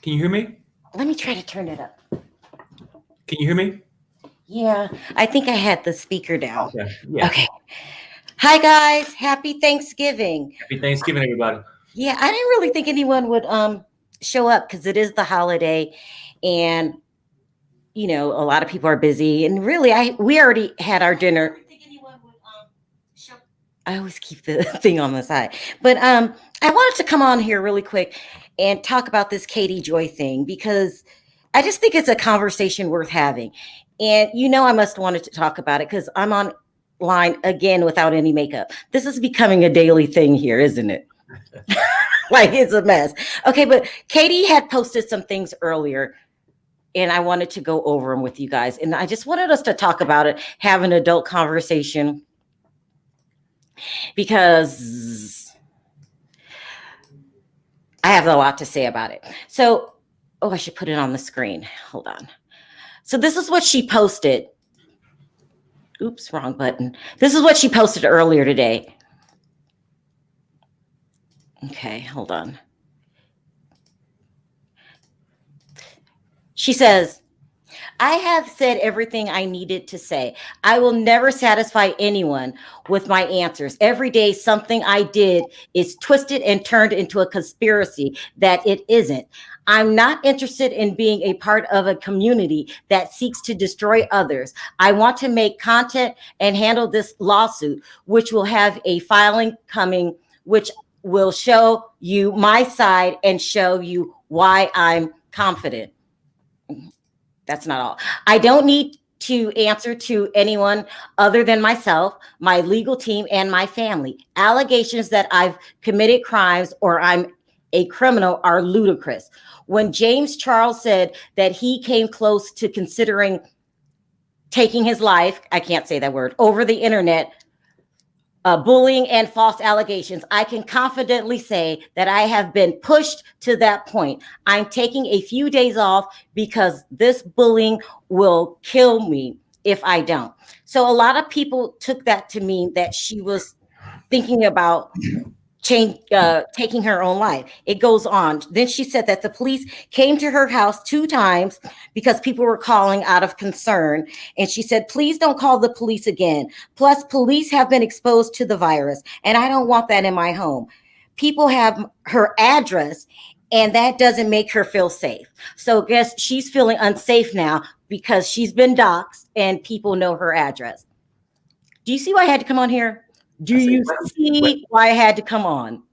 Can you hear me? Let me try to turn it up. Can you hear me? Yeah, I think I had the speaker down. Okay. Yeah. Okay. Hi guys, happy Thanksgiving. Happy Thanksgiving, everybody. Yeah, I didn't really think anyone would show up because it is the holiday, and a lot of people are busy. And really, we already had our dinner. I always keep the thing on the side, but I wanted to come on here really quick and talk about this Katie Joy thing because I just think it's a conversation worth having. And I must wanted to talk about it because I'm on line again without any makeup. This is becoming a daily thing here, isn't it? Like it's a mess. Okay, but Katie had posted some things earlier and I wanted to go over them with you guys. And I just wanted us to talk about it, have an adult conversation because I have a lot to say about it. So, I should put it on the screen. Hold on. So this is what she posted. Oops, wrong button. This is what she posted earlier today. Okay, hold on. She says, I have said everything I needed to say. I will never satisfy anyone with my answers. Every day, something I did is twisted and turned into a conspiracy that it isn't. I'm not interested in being a part of a community that seeks to destroy others. I want to make content and handle this lawsuit, which will have a filing coming, which will show you my side and show you why I'm confident. That's not all. I don't need to answer to anyone other than myself, my legal team, and my family. Allegations that I've committed crimes or I'm a criminal are ludicrous. When James Charles said that he came close to considering taking his life, I can't say that word, over the internet, bullying and false allegations, I can confidently say that I have been pushed to that point. I'm taking a few days off because this bullying will kill me if I don't. So a lot of people took that to mean that she was thinking about taking her own life. It goes on. Then she said that the police came to her house 2 times because people were calling out of concern. And she said, please don't call the police again. Plus, police have been exposed to the virus, and I don't want that in my home. People have her address, and that doesn't make her feel safe. So I guess she's feeling unsafe now because she's been doxxed and people know her address. Do you see why I had to come on here? Do you see why I had to come on?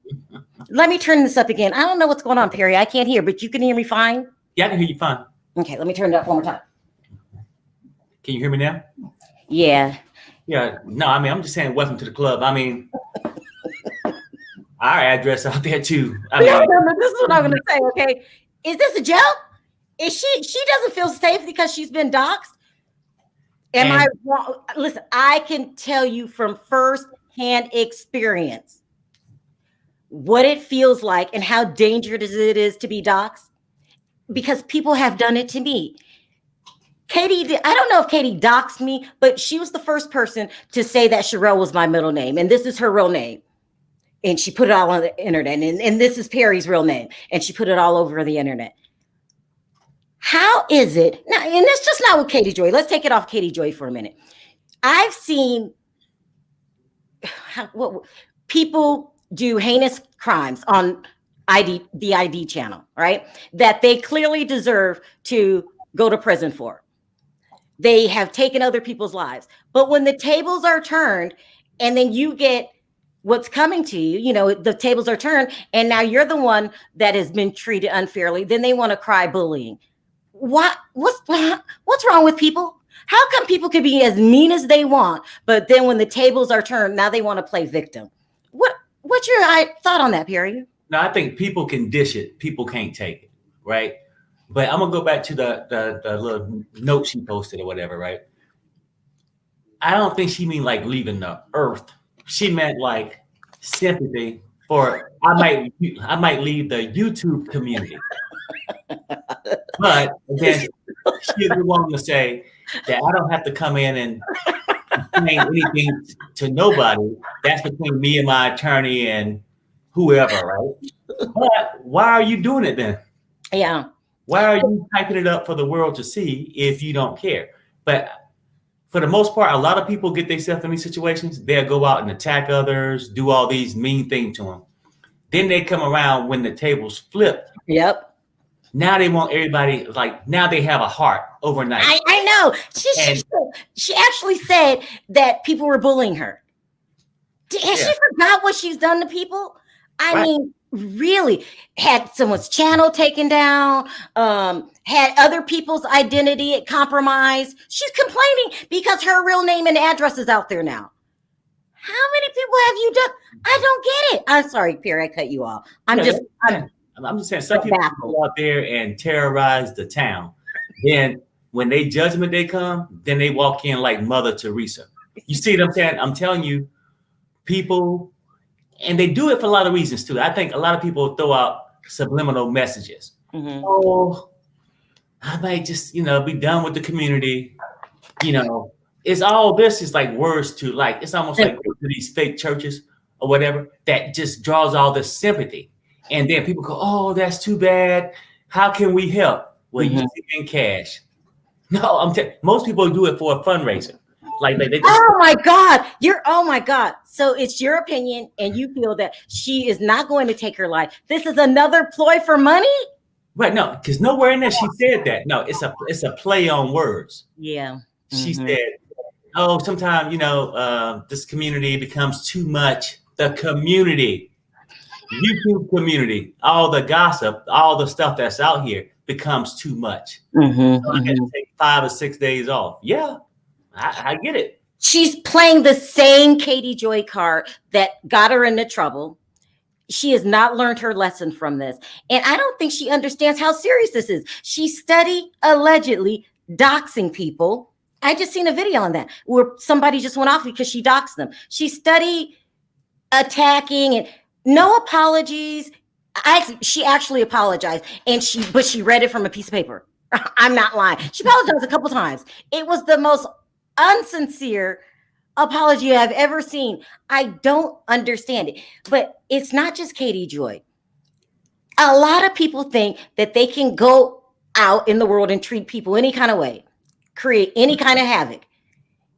Let me turn this up again. I don't know what's going on, Perry. I can't hear, but you can hear me fine? Yeah, I can hear you fine. Okay, let me turn it up one more time. Can you hear me now? Yeah. Yeah. No, I mean, I'm just saying welcome to the club. I mean, our address out there too. No, this is what I'm going to say, okay? Is this a joke? Is she doesn't feel safe because she's been doxxed? Am I wrong? Listen, I can tell you from first-hand experience what it feels like and how dangerous it is to be doxxed because people have done it to me. Katie, I don't know if Katie doxed me, but she was the first person to say that Sharrell was my middle name, and this is her real name. And she put it all on the internet, and this is Perry's real name, and she put it all over the internet. How is it now? And that's just not with Katie Joy. Let's take it off Katie Joy for a minute. I've seen what people do heinous crimes on the ID channel, right? That they clearly deserve to go to prison for. They have taken other people's lives. But when the tables are turned and then you get what's coming to you, the tables are turned and now you're the one that has been treated unfairly, then they want to cry bullying. What's wrong with people? How come people can be as mean as they want, but then when the tables are turned, now they want to play victim? What's your thought on that, Perry? No, I think people can dish it. People can't take it, right? But I'm gonna go back to the little note she posted or whatever, right? I don't think she mean like leaving the earth. She meant like sympathy for I might leave the YouTube community. But then she's the one to say that I don't have to come in and explain anything to nobody. That's between me and my attorney and whoever, right? But why are you doing it then? Yeah. Why are you typing it up for the world to see if you don't care? But for the most part, a lot of people get themselves in these situations. They'll go out and attack others, do all these mean things to them. Then they come around when the tables flip. Yep. Now they want everybody, like, now they have a heart overnight. I know. She actually said that people were bullying her. Has she forgot what she's done to people? I mean, really, had someone's channel taken down, had other people's identity compromised. She's complaining because her real name and address is out there now. How many people have you done? I don't get it. I'm sorry, Pierre, I cut you off. I'm just saying, some people go out there and terrorize the town. Then when they judgment day come, then they walk in like Mother Teresa. You see what I'm saying? I'm telling you, people, and they do it for a lot of reasons too. I think a lot of people throw out subliminal messages. Mm-hmm. Oh, I might just, be done with the community. It's all this is like words to, like, it's almost like to these fake churches or whatever that just draws all this sympathy. And then people go, oh, that's too bad. How can we help? Well, you see in cash. No, most people do it for a fundraiser. Like they just, oh my God. So it's your opinion, and you feel that she is not going to take her life. This is another ploy for money? Right, no, because nowhere in there she said that. No, it's a play on words. Yeah. She said, oh, sometimes, this community becomes too much. The community, YouTube community, all the gossip, all the stuff that's out here becomes too much. So I got to take 5 or 6 days off. Yeah, I get it. She's playing the same Katie Joy card that got her into trouble. She has not learned her lesson from this. And I don't think she understands how serious this is. She studied allegedly doxing people. I just seen a video on that where somebody just went off because she doxed them. She studied attacking and no apologies. She actually apologized, but she read it from a piece of paper. I'm not lying. She apologized a couple times. It was the most unsincere apology I've ever seen. I don't understand it, but it's not just Katie Joy. A lot of people think that they can go out in the world and treat people any kind of way, create any kind of havoc.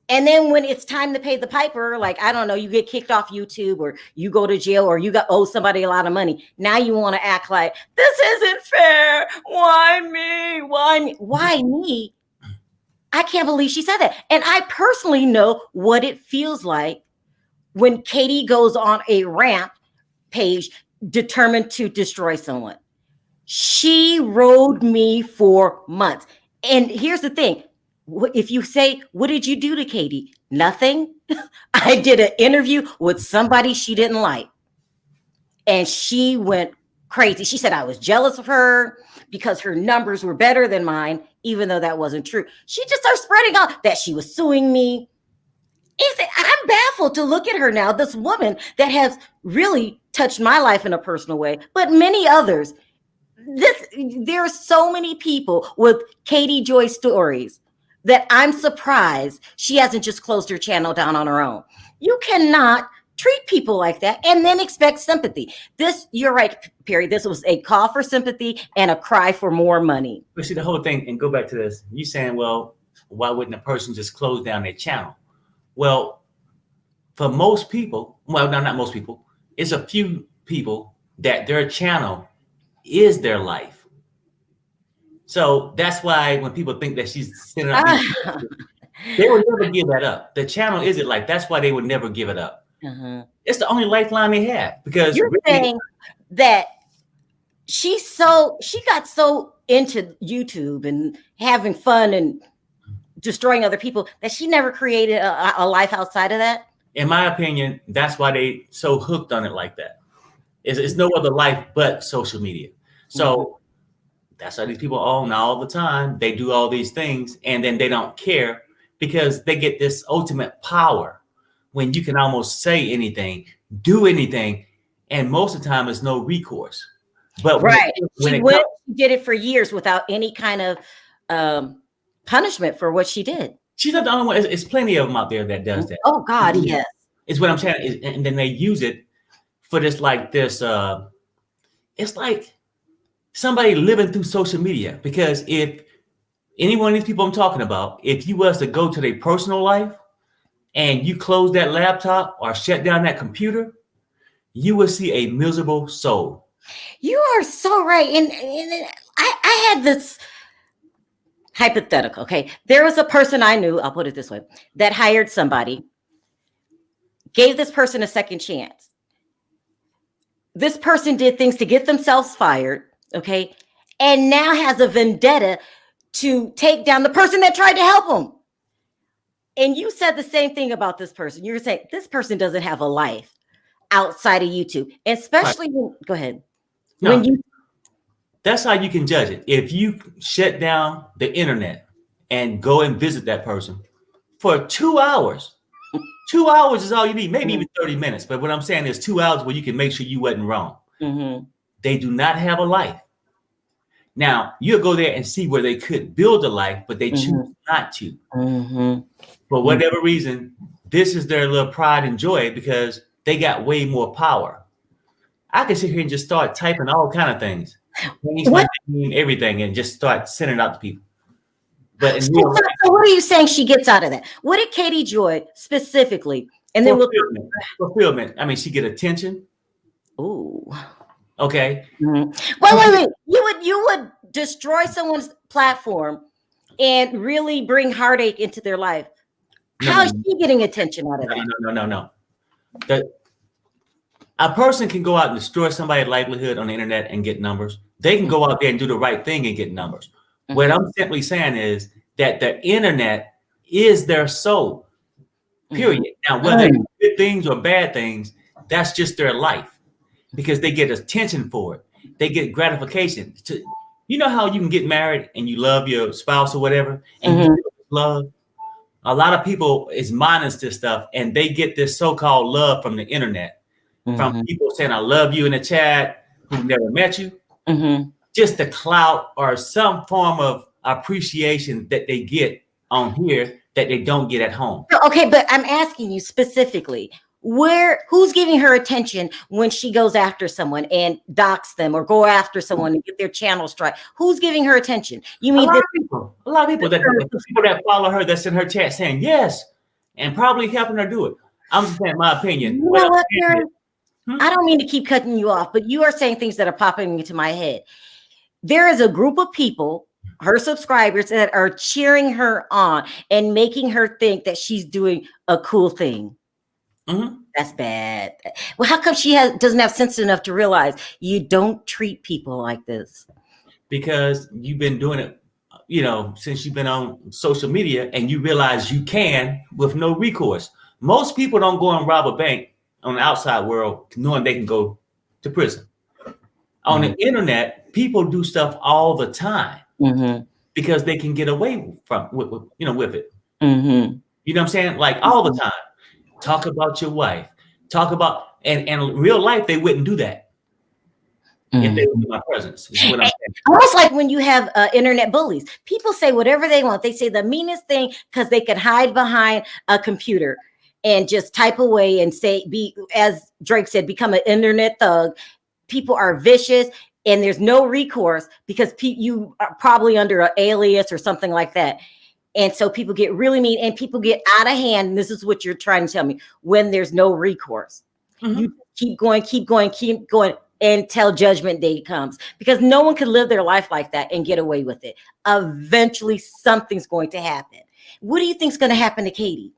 And then when it's time to pay the piper, like, I don't know, you get kicked off YouTube or you go to jail or you owe somebody a lot of money. Now you want to act like this isn't fair. Why me? Why me? Why me? I can't believe she said that. And I personally know what it feels like when Katie goes on a rant page determined to destroy someone. She rode me for months. And here's the thing. If you say, what did you do to Katie? Nothing. I did an interview with somebody she didn't like. And she went crazy. She said I was jealous of her because her numbers were better than mine, even though that wasn't true. She just started spreading out that she was suing me. I'm baffled to look at her now, this woman that has really touched my life in a personal way, but many others. There are so many people with Katie Joy stories that I'm surprised she hasn't just closed her channel down on her own. You cannot treat people like that and then expect sympathy. You're right, Perry. This was a call for sympathy and a cry for more money. But see, the whole thing, and go back to this, you saying, well, why wouldn't a person just close down their channel? Well, for most people, well, no, not most people, it's a few people that their channel is their life. So that's why when people think that she's sitting up, they would never give that up. The channel is it like, that's why they would never give it up. It's the only lifeline they have, because you're saying that she got so into YouTube and having fun and destroying other people that she never created a life outside of that. In my opinion, that's why they so hooked on it like that. It's no other life but social media. So that's why these people own all the time. They do all these things and then they don't care because they get this ultimate power when you can almost say anything, do anything, and most of the time it's no recourse. But she did it for years without any kind of punishment for what she did. She's not the only one. It's plenty of them out there that does that. Oh God, yes. It's what I'm saying. And then they use it for this, like this. It's like somebody living through social media. Because if any one of these people I'm talking about, if you was to go to their personal life and you close that laptop or shut down that computer, you will see a miserable soul. You are so right. And I had this hypothetical. Okay. There was a person I knew, I'll put it this way, that hired somebody, gave this person a second chance. This person did things to get themselves fired. Okay. And now has a vendetta to take down the person that tried to help them. And you said the same thing about this person. You're saying this person doesn't have a life outside of YouTube, especially go ahead. No, when you that's how you can judge it. If you shut down the internet and go and visit that person for 2 hours, 2 hours is all you need, maybe even 30 minutes. But what I'm saying is 2 hours where you can make sure you wasn't wrong. They do not have a life. Now, you'll go there and see where they could build a life, but they choose not to. For whatever reason, this is their little pride and joy because they got way more power. I can sit here and just start typing all kind of things, everything, and just start sending it out to people. But so what are you saying she gets out of that? What did Katie Joy specifically? And then fulfillment. I mean, she get attention. Ooh. Okay. Wait. You would destroy someone's platform and really bring heartache into their life. How is she getting attention out of that? No. A person can go out and destroy somebody's livelihood on the internet and get numbers. They can go out there and do the right thing and get numbers. What I'm simply saying is that the internet is their soul. Period. Now, whether it's good things or bad things, that's just their life because they get attention for it. They get gratification. You know how you can get married and you love your spouse or whatever, and you love. A lot of people is minus this stuff, and they get this so-called love from the internet, from people saying "I love you" in the chat who never met you. Just the clout or some form of appreciation that they get on here that they don't get at home. Okay, but I'm asking you specifically, who's giving her attention when she goes after someone and dox them or go after someone and get their channel strike? Who's giving her attention? You mean a lot of people that follow her that's in her chat saying yes and probably helping her do it. I'm just saying my opinion. You know what, Karen? I don't mean to keep cutting you off, but you are saying things that are popping into my head. There is a group of people, her subscribers, that are cheering her on and making her think that she's doing a cool thing. That's bad. Well, how come she doesn't have sense enough to realize you don't treat people like this? Because you've been doing it, since you've been on social media, and you realize you can with no recourse. Most people don't go and rob a bank on the outside world knowing they can go to prison. On the internet, people do stuff all the time because they can get away with it. You know what I'm saying? Like all the time. Talk about your wife. Talk about and in real life, they wouldn't do that if they were in my presence. Is what I'm saying. Almost like when you have internet bullies. People say whatever they want. They say the meanest thing because they could hide behind a computer and just type away and as Drake said, become an internet thug. People are vicious and there's no recourse because you are probably under an alias or something like that. And so people get really mean and people get out of hand. And this is what you're trying to tell me when there's no recourse. You keep going until judgment day comes because no one can live their life like that and get away with it. Eventually something's going to happen. What do you think is going to happen to Katie?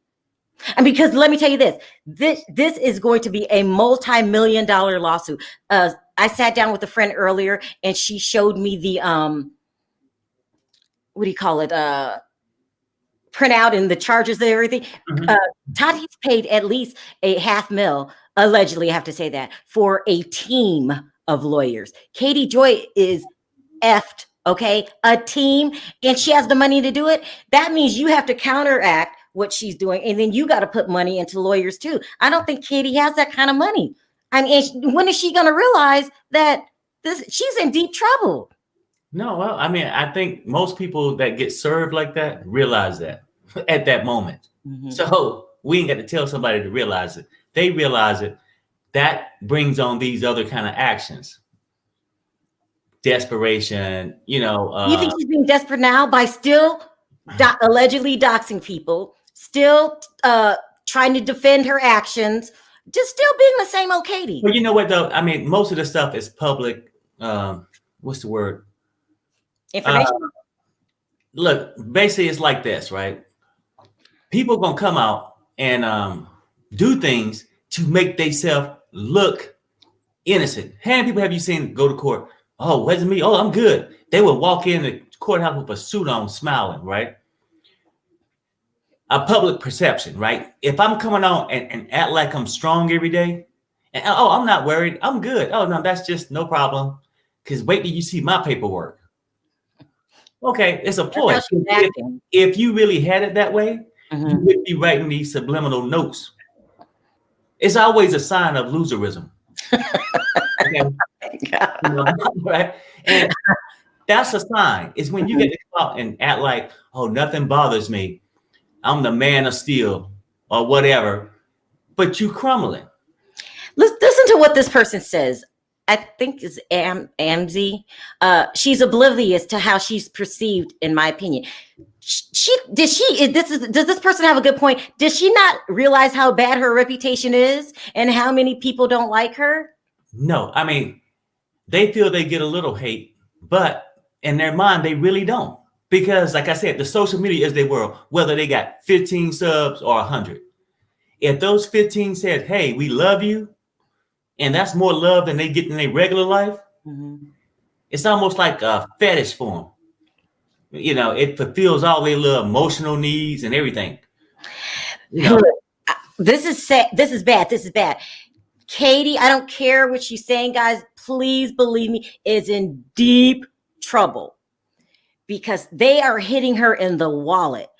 And because let me tell you this is going to be a multi-million-dollar lawsuit. I sat down with a friend earlier and she showed me the what do you call it? Printout and the charges and everything. Tati's paid at least $500,000, allegedly, I have to say that, for a team of lawyers. Katie Joy is effed, okay? A team, and she has the money to do it. That means you have to counteract what she's doing, and then you got to put money into lawyers too. I don't think Katie has that kind of money. I mean, when is she going to realize that she's in deep trouble? No, well, I mean, I think most people that get served like that realize that at that moment. So we ain't got to tell somebody to realize it. They realize it. That brings on these other kind of actions. desperation, You think she's being desperate now by still allegedly doxing people, still trying to defend her actions, just still being the same old Katie? But you know what though? I mean, most of the stuff is public. What's the word? Information. Look, basically, it's like this, right? People gonna come out and do things to make themselves look innocent. How many people have you seen go to court? Oh, wasn't me. Oh, I'm good. They would walk in the courthouse with a suit on, smiling, right? A public perception, right? If I'm coming on and act like I'm strong every day, and oh, I'm not worried, I'm good. Oh no, that's just no problem. Because wait till you see my paperwork. Okay, it's a ploy. If you really had it that way, you would be writing these subliminal notes. It's always a sign of loserism. Okay. Right? And that's a sign. It's when you get to come out and act like, oh, nothing bothers me. I'm the man of steel or whatever, but you crumbling. Listen to what this person says. I think is Amzi. She's oblivious to how she's perceived, in my opinion. Does this person have a good point? Does she not realize how bad her reputation is and how many people don't like her? No, I mean, they feel they get a little hate, but in their mind, they really don't. Because like I said, the social media is their world, whether they got 15 subs or 100. If those 15 said, hey, we love you, and that's more love than they get in their regular life, it's almost like a fetish for them. It fulfills all their little emotional needs and everything. This is sad. This is bad. This is bad. Katie, I don't care what she's saying, guys. Please believe me, is in deep trouble because they are hitting her in the wallet.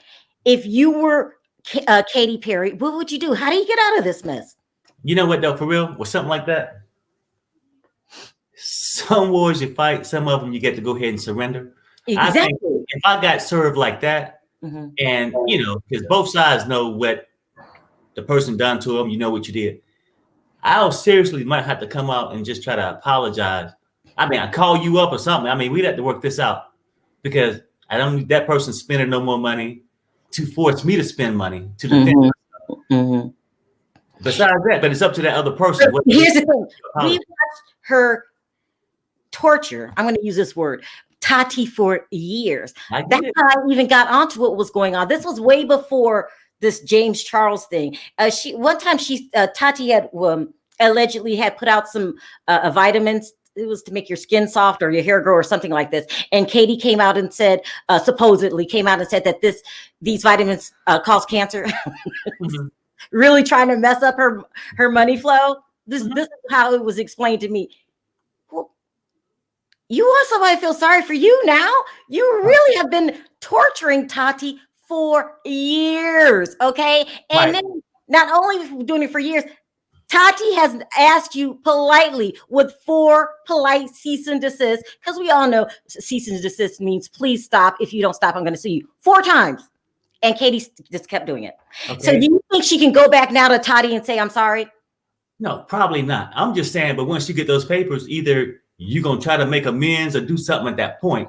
If you were Katy Perry, what would you do? How do you get out of this mess? You know what, though, for real, with something like that, some wars you fight, some of them you get to go ahead and surrender. Exactly. I think if I got served like that, and because both sides know what the person done to them, you know what you did. I seriously might have to come out and just try to apologize. I mean, I call you up or something. I mean, we'd have to work this out because I don't need that person spending no more money to force me to spend money to defend myself. Besides that, but it's up to that other person. Here's the thing. We watched her torture. I'm going to use this word. Tati for years. That's how I even got onto what was going on. This was way before this James Charles thing. Tati had allegedly had put out some vitamins. It was to make your skin soft or your hair grow or something like this. And Katie came out and said, supposedly came out and said that these vitamins cause cancer. Really trying to mess up her money flow. This is how it was explained to me. Well, you want somebody to feel sorry for you now? You really have been torturing Tati for years, okay? And then not only doing it for years, Tati has asked you politely with 4 polite cease and desist, because we all know cease and desist means please stop. If you don't stop, I'm going to sue you 4 times. And Katie just kept doing it. Okay. So do you think she can go back now to Tati and say, I'm sorry? No, probably not. I'm just saying, but once you get those papers, either you're going to try to make amends or do something at that point,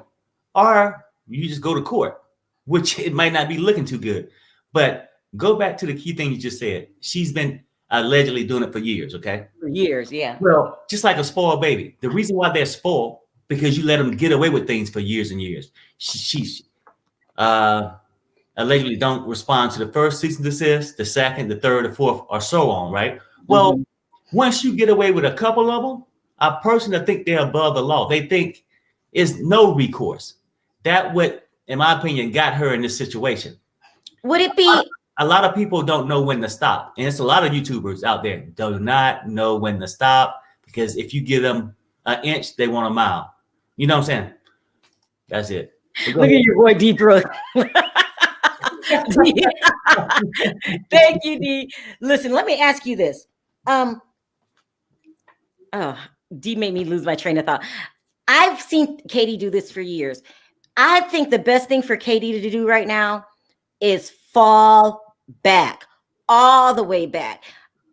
or you just go to court, which it might not be looking too good. But go back to the key thing you just said. She's been allegedly doing it for years, okay? For years, yeah. Well, just like a spoiled baby. The reason why they're spoiled, because you let them get away with things for years and years. She's allegedly don't respond to the first cease and desist, the second, the third, the fourth, or so on, right? Well, once you get away with a couple of them, a person that think they're above the law, they think is no recourse. That would, in my opinion, got her in this situation. Would it be? A lot of people don't know when to stop. And it's a lot of YouTubers out there do not know when to stop, because if you give them an inch, they want a mile. You know what I'm saying? That's it. Look at your boy, D. Brooke. Thank you, D. Listen, let me ask you this. D made me lose my train of thought. I've seen Katie do this for years. I think the best thing for Katie to do right now is fall back, all the way back.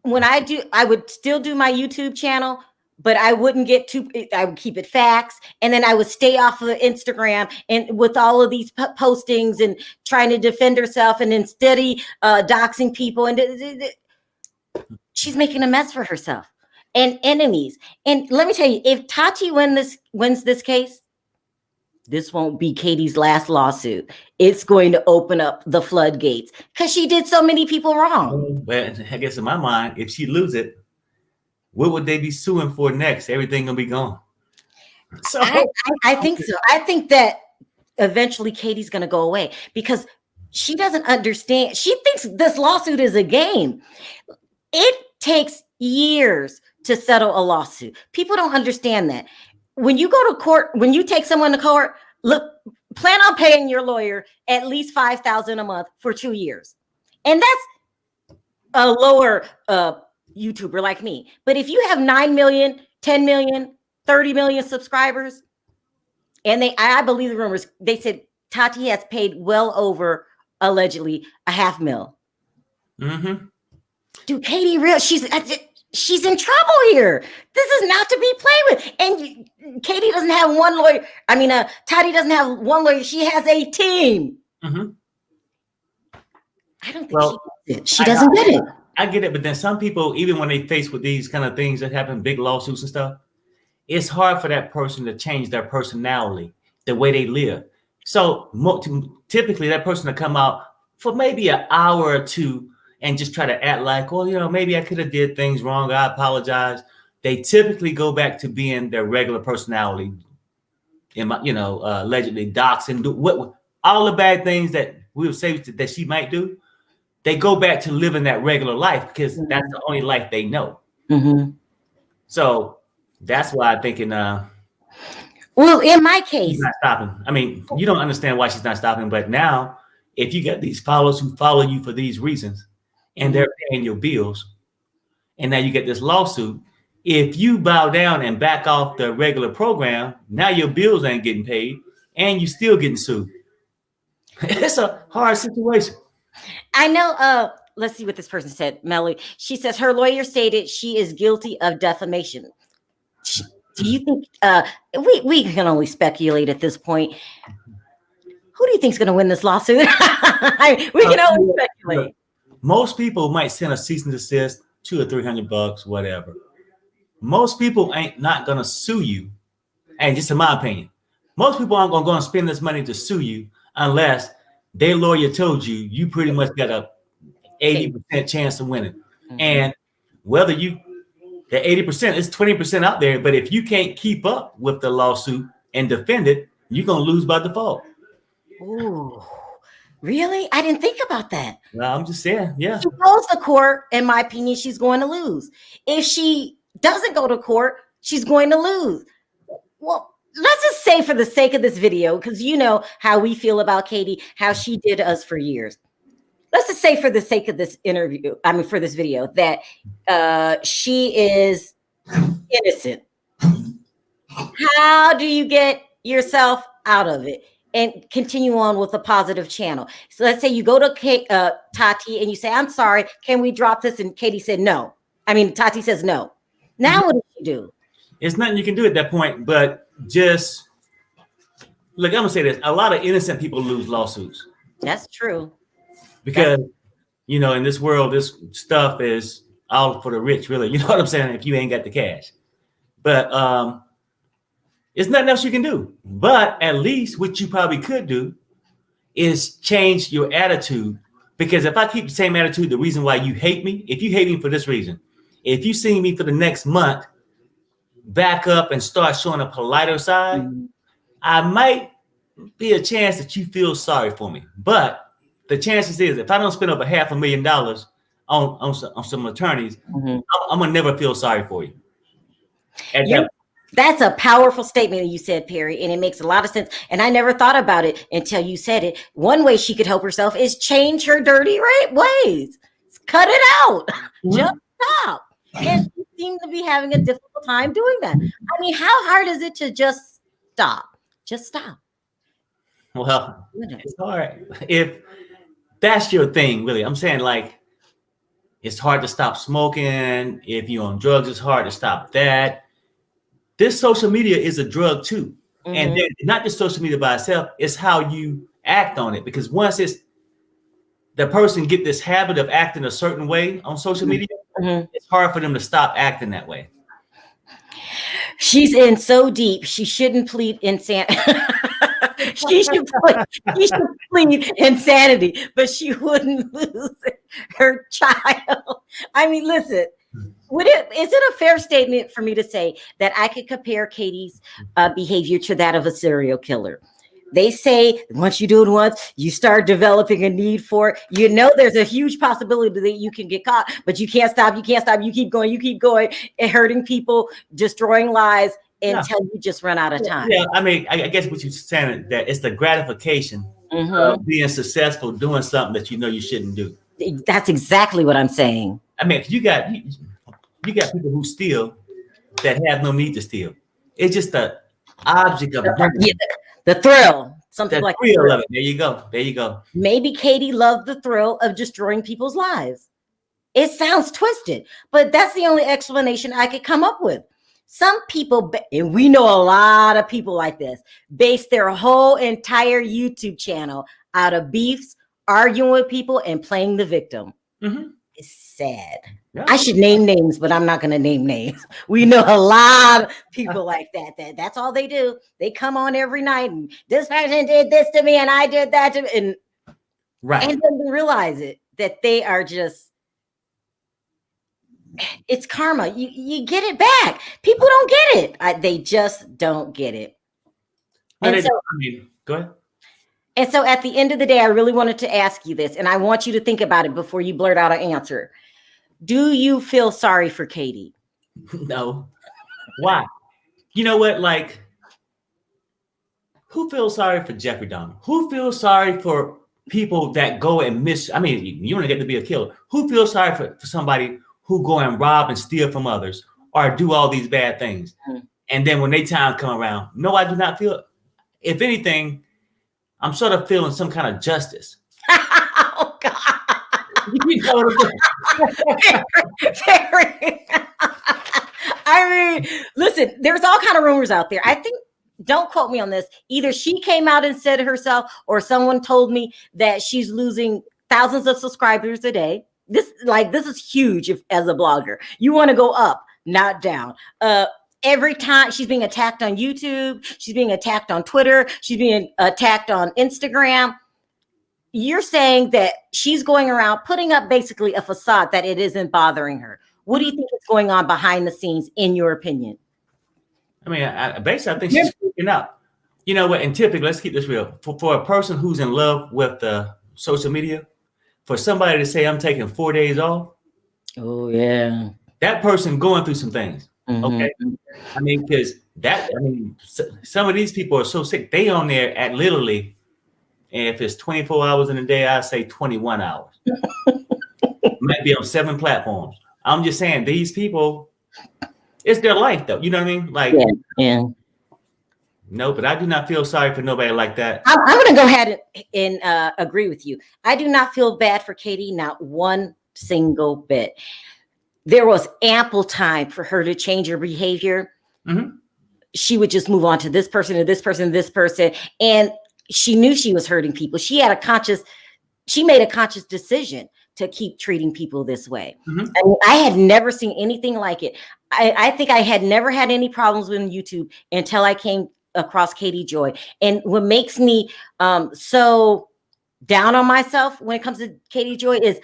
When I would still do my YouTube channel, but I wouldn't get too, I would keep it facts. And then I would stay off of Instagram and with all of these postings and trying to defend herself and then steady doxing people. And she's making a mess for herself and enemies. And let me tell you, if Tati wins this case, this won't be Katie's last lawsuit. It's going to open up the floodgates because she did so many people wrong. But I guess in my mind, if she loses it, what would they be suing for next? Everything gonna be gone. So I think so. I think that eventually Katie's gonna go away because she doesn't understand. She thinks this lawsuit is a game. It takes years to settle a lawsuit. People don't understand that. When you go to court, when you take someone to court, look, plan on paying your lawyer at least $5,000 a month for 2 years. And that's a lower YouTuber like me. But if you have 9 million, 10 million, 30 million subscribers, and I believe the rumors, they said Tati has paid well over allegedly $500,000. mm-hmm. Dude, Katie, she's in trouble here. This is not to be played with. And Katie doesn't have one lawyer. I mean, Tati doesn't have one lawyer. She has a team. Mm-hmm. I don't think she doesn't get it. I get it, but then some people, even when they face with these kind of things that happen, big lawsuits and stuff, it's hard for that person to change their personality, the way they live. So typically that person will come out for maybe an hour or two and just try to act like, well, maybe I could have did things wrong. I apologize. They typically go back to being their regular personality, allegedly dox and do what all the bad things that we would say that she might do. They go back to living that regular life because that's the only life they know. Mm-hmm. So that's why I'm thinking. Well, in my case, she's not stopping. I mean, you don't understand why she's not stopping, but now if you got these followers who follow you for these reasons, and they're paying your bills, and now you get this lawsuit. If you bow down and back off the regular program, now your bills ain't getting paid, and you still getting sued. It's a hard situation. I know. Let's see what this person said. Melly. She says her lawyer stated she is guilty of defamation. Do you think? We can only speculate at this point. Who do you think is going to win this lawsuit? We can only speculate. Most people might send a cease and desist, $200 or $300, whatever. Most people ain't not gonna sue you, and just in my opinion, most people aren't gonna go and spend this money to sue you unless their lawyer told you pretty much got a 80% chance of winning. Mm-hmm. And whether the 80% is 20% out there, but if you can't keep up with the lawsuit and defend it, you're gonna lose by default. Ooh. Really? I didn't think about that. Well, I'm just saying, yeah. If she goes to court, in my opinion, she's going to lose. If she doesn't go to court, she's going to lose. Well, let's just say for the sake of this video, because you know how we feel about Katie, how she did us for years. Let's just say for the sake of this for this video, that she is innocent. How do you get yourself out of it and continue on with a positive channel? So let's say you go to Tati and you say, I'm sorry, can we drop this? And Katie said no. Tati says no. Now what does she do? It's nothing you can do at that point, but just look, I'm gonna say this. A lot of innocent people lose lawsuits. That's true. Because, in this world, this stuff is all for the rich, really. You know what I'm saying? If you ain't got the cash. But it's nothing else you can do. But at least what you probably could do is change your attitude. Because if I keep the same attitude, the reason why you hate me, if you hate me for this reason, if you see me for the next month, back up and start showing a politer side, I might be a chance that you feel sorry for me. But the chances is, if I don't spend over $500,000 on some attorneys, I'm gonna never feel sorry for you. That's a powerful statement that you said, Perry, and it makes a lot of sense. And I never thought about it until you said it. One way she could help herself is change her dirty ways. Cut it out. Just stop. And she seems to be having a difficult time doing that. How hard is it to just stop? Just stop. Well, it's hard. If that's your thing, really. I'm saying, it's hard to stop smoking. If you're on drugs, it's hard to stop that. this social media is a drug too. Mm-hmm. And then not just social media by itself, it's how you act on it. Because once it's the person get this habit of acting a certain way on social media, it's hard for them to stop acting that way. She's in so deep. She shouldn't plead insanity. she should plead insanity, but she wouldn't lose her child. I mean, listen. Is it a fair statement for me to say that I could compare Katie's behavior to that of a serial killer? They say once you do it once, you start developing a need for it. You know, there's a huge possibility that you can get caught, but you can't stop. You can't stop. You keep going, and hurting people, destroying lives until you just run out of time. Yeah, I mean, I guess what you're saying that it's the gratification of being successful doing something that you know you shouldn't do. That's exactly what I'm saying. I mean, you got people who steal that have no need to steal. It's just the object of the thrill, something like the thrill of it. There you go. Maybe Katie loved the thrill of destroying people's lives. It sounds twisted, but that's the only explanation I could come up with. Some people, and we know a lot of people like this, base their whole entire YouTube channel out of beefs, arguing with people, and playing the victim. It's sad. Yeah. I should name names, but I'm not going to name names. We know a lot of people like that. That's all they do. They come on every night and this person did this to me and I did that to me. And then they realize that they are just, it's karma. You get it back. People don't get it. They just don't get it. And so, go ahead. And so at the end of the day, I really wanted to ask you this, and I want you to think about it before you blurt out an answer. Do you feel sorry for Katie? No. Why? You know what? Like, who feels sorry for Jeffrey Dahmer? Who feels sorry for people that go and you don't get to be a killer. Who feels sorry for somebody who go and rob and steal from others or do all these bad things? And then when their time come around, no, I do not feel it. If anything, I'm sort of feeling some kind of justice. Oh, God. You know what I mean, listen, there's all kind of rumors out there. I think, don't quote me on this. Either she came out and said it herself or someone told me that she's losing thousands of subscribers a day. This is huge as a blogger. You want to go up, not down. Every time she's being attacked on YouTube, she's being attacked on Twitter, she's being attacked on Instagram. You're saying that she's going around putting up basically a facade that it isn't bothering her. What do you think is going on behind the scenes, in your opinion? I mean, I think she's freaking out. You know what? And typically, let's keep this real. For a person who's in love with social media, for somebody to say, I'm taking 4 days off. Oh, yeah. That person going through some things. Okay. I mean, because some of these people are so sick. They on there at literally, and if it's 24 hours in a day, I say 21 hours. Might be on 7 platforms. I'm just saying these people, it's their life though. You know what I mean? Like, yeah. No, but I do not feel sorry for nobody like that. I'm going to go ahead and agree with you. I do not feel bad for Katie, not one single bit. There was ample time for her to change her behavior. She would just move on to this person, to this person, this person. And she knew she was hurting people. She made a conscious decision to keep treating people this way. And I had never seen anything like it. I think I had never had any problems with YouTube until I came across Katie Joy. And what makes me so down on myself when it comes to Katie Joy is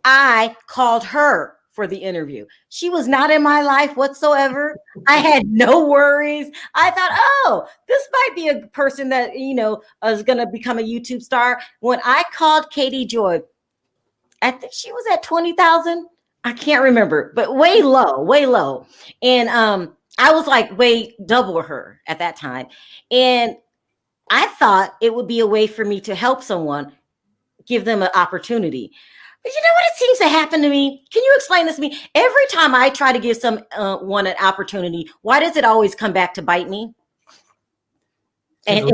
I called her for the interview. She was not in my life whatsoever. I had no worries. I thought, oh, this might be a person that, is going to become a YouTube star. When I called Katie Joy, I think she was at 20,000. I can't remember, but way low. And I was like way double her at that time. And I thought it would be a way for me to help someone, give them an opportunity. But you know what it seems to happen to me? Can you explain this to me? Every time I try to give someone an opportunity, why does it always come back to bite me? No.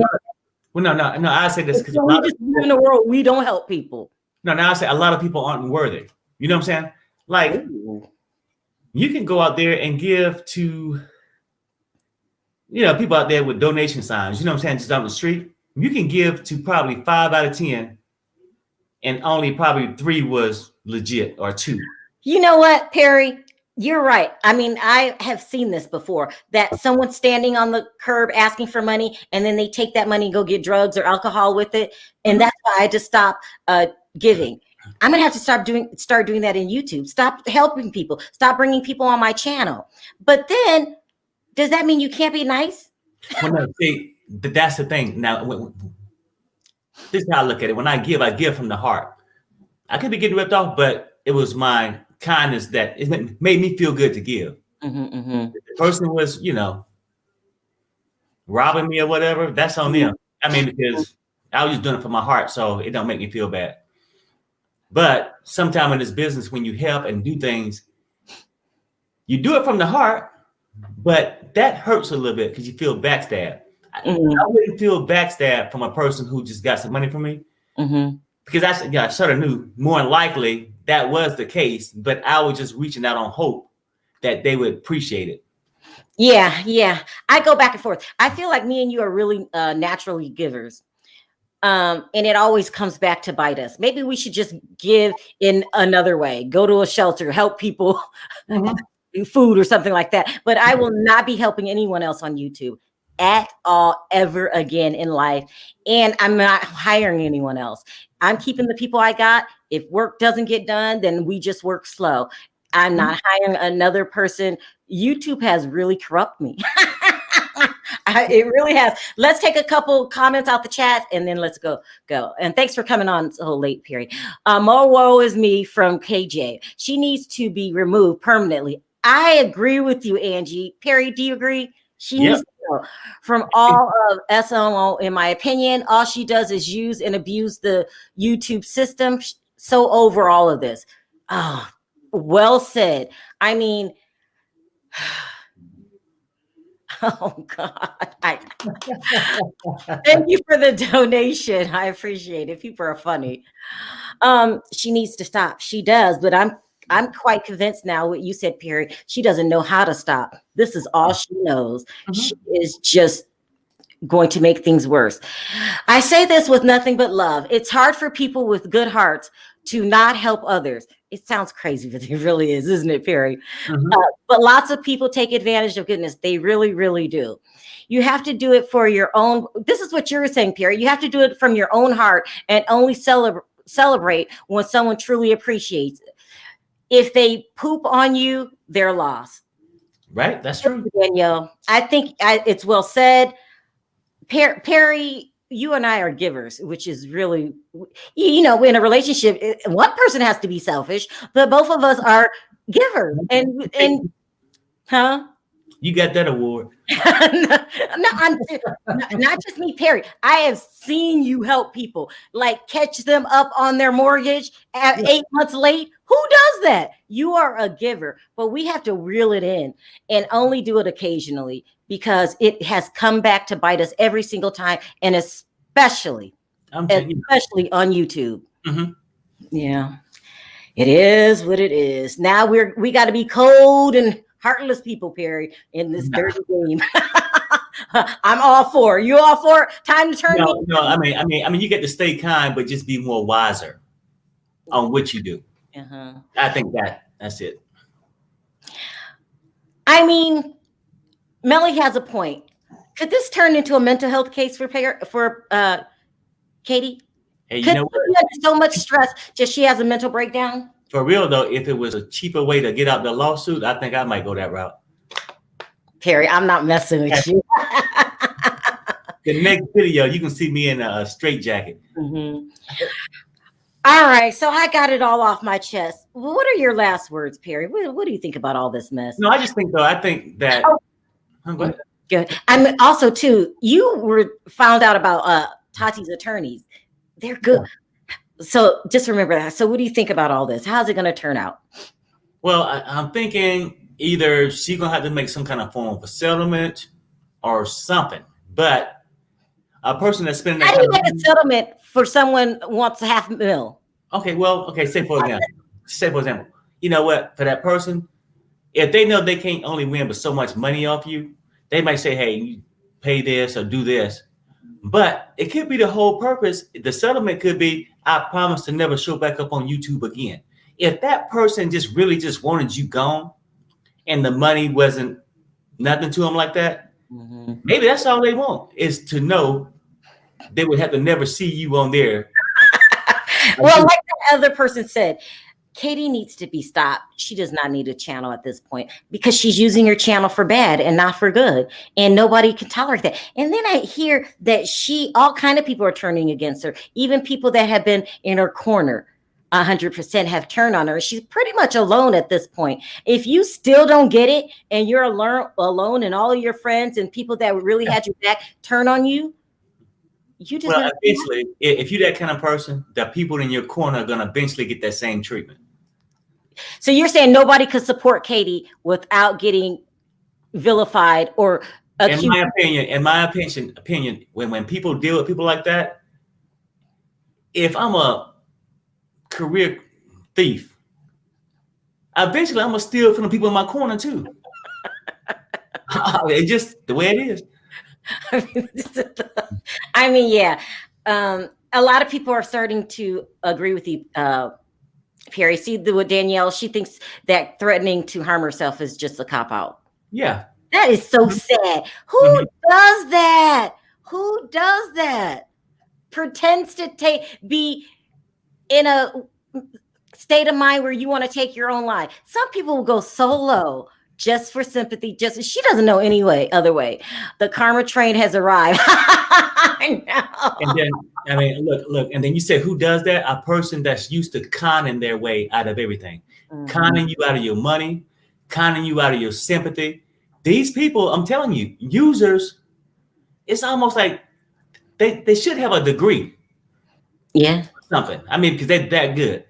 I say this because in the world we don't help people. No, now I say a lot of people aren't worthy. You know what I'm saying? Like, you can go out there and give to people out there with donation signs, you know what I'm saying, just down the street. You can give to probably 5 out of 10, and only probably 3 was legit, or 2. You know what, Perry? You're right. I mean, I have seen this before, that someone's standing on the curb asking for money, and then they take that money and go get drugs or alcohol with it. And that's why I just stop giving. I'm gonna have to start doing that in YouTube. Stop helping people. Stop bringing people on my channel. But then, does that mean you can't be nice? Well, no, see, that's the thing. Now, this is how I look at it. When I give from the heart. I could be getting ripped off, but it was my kindness that it made me feel good to give. If the person was, robbing me or whatever, that's on them. I mean, because I was just doing it for my heart, so it don't make me feel bad. But sometime in this business, when you help and do things, you do it from the heart, but that hurts a little bit because you feel backstabbed. I wouldn't feel backstabbed from a person who just got some money from me, because I sort of knew more than likely that was the case, but I was just reaching out on hope that they would appreciate it. Yeah. I go back and forth. I feel like me and you are really naturally givers. And it always comes back to bite us. Maybe we should just give in another way. Go to a shelter, help people, food or something like that. But I will not be helping anyone else on YouTube at all ever again in life. And I'm not hiring anyone else. I'm keeping the people I got. If work doesn't get done, then we just work slow. I'm not hiring another person. YouTube has really corrupted me. It really has. Let's take a couple comments out the chat and then let's go. And thanks for coming on so late, Perry. More woe is me from KJ. She needs to be removed permanently. I agree with you, Angie. Perry, do you agree? She needs to go from all of SMO, in my opinion. All she does is use and abuse the YouTube system. So over all of this. Oh, well said. I mean, oh God. Thank you for the donation. I appreciate it. People are funny. She needs to stop. She does, but I'm quite convinced now what you said, Perry. She doesn't know how to stop. This is all she knows. She is just going to make things worse. I say this with nothing but love. It's hard for people with good hearts to not help others. It sounds crazy, but it really is, isn't it, Perry? But lots of people take advantage of goodness. They really, really do. You have to do it for your own. This is what you were saying, Perry. You have to do it from your own heart and only celebrate when someone truly appreciates it. If they poop on you, they're lost. Right? That's true. Danielle, I think it's well said. Perry, you and I are givers, which is really, in a relationship, one person has to be selfish, but both of us are givers. And you got that award. Not just me, Perry. I have seen you help people, like catch them up on their mortgage at 8 months late. Who does that? You are a giver, but we have to reel it in and only do it occasionally because it has come back to bite us every single time, and especially on YouTube. Yeah, it is what it is. Now we got to be cold and heartless people, Perry, in this dirty game. I'm all for it. You all for it? Time to turn. No. I mean, you get to stay kind, but just be more wiser on what you do. I think that's it. I mean, Melly has a point. Could this turn into a mental health case for Katie? Hey, Could she have so much stress just she has a mental breakdown? For real though, if it was a cheaper way to get out the lawsuit, I think I might go that route. Perry, I'm not messing with you. The next video, you can see me in a straitjacket. All right, so I got it all off my chest. What are your last words, Perry? What do you think about all this mess? No, I think that. Good. And also, too, you found out about Tati's attorneys. They're good. So just remember that. So what do you think about all this? How's it going to turn out? Well, I'm thinking either she's going to have to make some kind of form of a settlement or something. But a person that's spending how do you make a settlement for someone who wants $500,000? Okay. Say for example, you know what? For that person, if they know they can't only win but so much money off you, They might say, hey, you pay this or do this. But it could be the whole purpose. The settlement could be, I promise to never show back up on YouTube again. If that person just really just wanted you gone and the money wasn't nothing to them like that, maybe that's all they want, is to know they would have to never see you on there. Well, like the other person said, Katie needs to be stopped. She does not need a channel at this point because she's using her channel for bad and not for good. And nobody can tolerate that. And then I hear that all kind of people are turning against her. Even people that have been in her corner 100% have turned on her. She's pretty much alone at this point. If you still don't get it and you're alone and all of your friends and people that really had your back turn on you, you just eventually, if you're that kind of person, the people in your corner are going to eventually get that same treatment. So you're saying nobody could support Katie without getting vilified or accused? In my opinion, when people deal with people like that, if I'm a career thief, eventually I'm gonna steal from the people in my corner too. It's just the way it is. I mean, yeah. A lot of people are starting to agree with you, Perry. See, with Danielle, she thinks that threatening to harm herself is just a cop-out. Yeah. That is so sad. Who does that? Who does that? Pretends to be in a state of mind where you want to take your own life. Some people will go so low just for sympathy. She doesn't know any other way. The karma train has arrived. I know. And then, look, and then you say, who does that? A person that's used to conning their way out of everything, conning you out of your money, conning you out of your sympathy. These people, I'm telling you, users, it's almost like they should have a degree. Yeah. Something. I mean, because they're that good.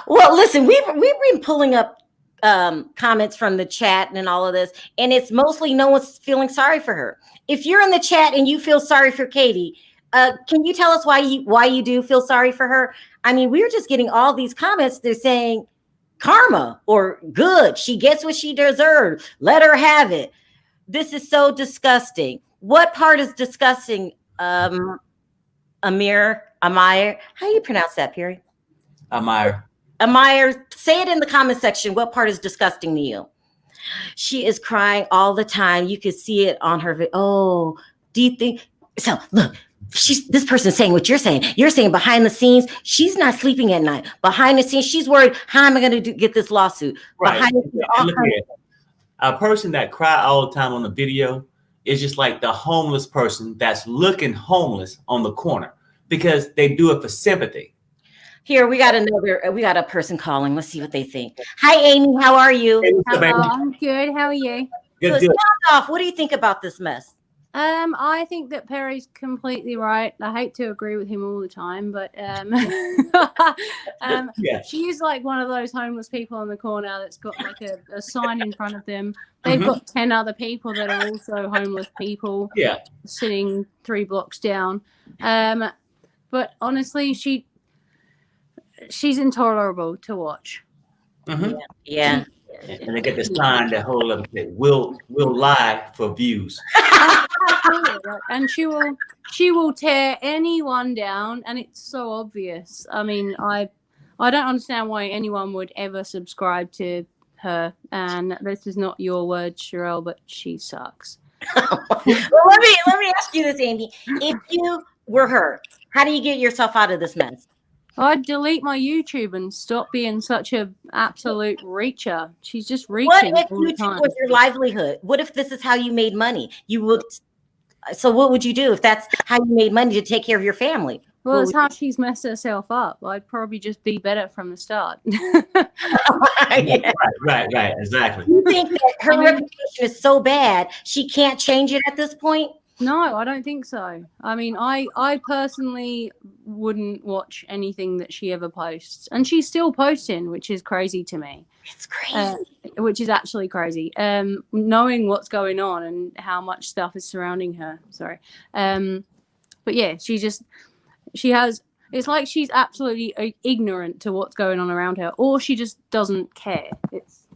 Well, listen, we've been pulling up comments from the chat and all of this, and it's mostly no one's feeling sorry for her. If you're in the chat and you feel sorry for Katie, can you tell us why you do feel sorry for her? I mean, we're just getting all these comments. They're saying karma or good. She gets what she deserves. Let her have it. This is so disgusting. What part is disgusting? Amir, how do you pronounce that, Perry? Amir, say it in the comment section. What part is disgusting to you? She is crying all the time. You could see it on her. Oh, do you think so? Look, this person's saying what you're saying. You're saying behind the scenes, she's not sleeping at night. Behind the scenes, she's worried. How am I going to get this lawsuit? Right. A person that cry all the time on the video is just like the homeless person that's looking homeless on the corner because they do it for sympathy. Here, we got a person calling. Let's see what they think. Hi, Amy. How are you? Hello, I'm good. How are you? Good. Sound off. What do you think about this mess? I think that Perry's completely right. I hate to agree with him all the time, but she is like one of those homeless people in the corner that's got like a sign in front of them. They've got 10 other people that are also homeless people sitting 3 blocks down. But honestly, she's intolerable to watch. Yeah. And they get this sign that hold up that will lie for views. And she will tear anyone down, and it's so obvious. I mean, I don't understand why anyone would ever subscribe to her. And this is not your word, Sharrell, but she sucks. Well, let me ask you this, Amy. If you were her, how do you get yourself out of this mess? I'd delete my YouTube and stop being such an absolute reacher. She's just reaching. What if YouTube was your livelihood? What if this is how you made money? So what would you do if that's how you made money to take care of your family? Well, it's how she's messed herself up. I'd probably just be better from the start. Right, exactly. You think that her reputation is so bad, she can't change it at this point? No, I don't think so. I mean, I personally wouldn't watch anything that she ever posts. And she's still posting, which is crazy to me. It's crazy. Which is actually crazy. Knowing what's going on and how much stuff is surrounding her. Sorry. But yeah, it's like she's absolutely ignorant to what's going on around her, or she just doesn't care. It's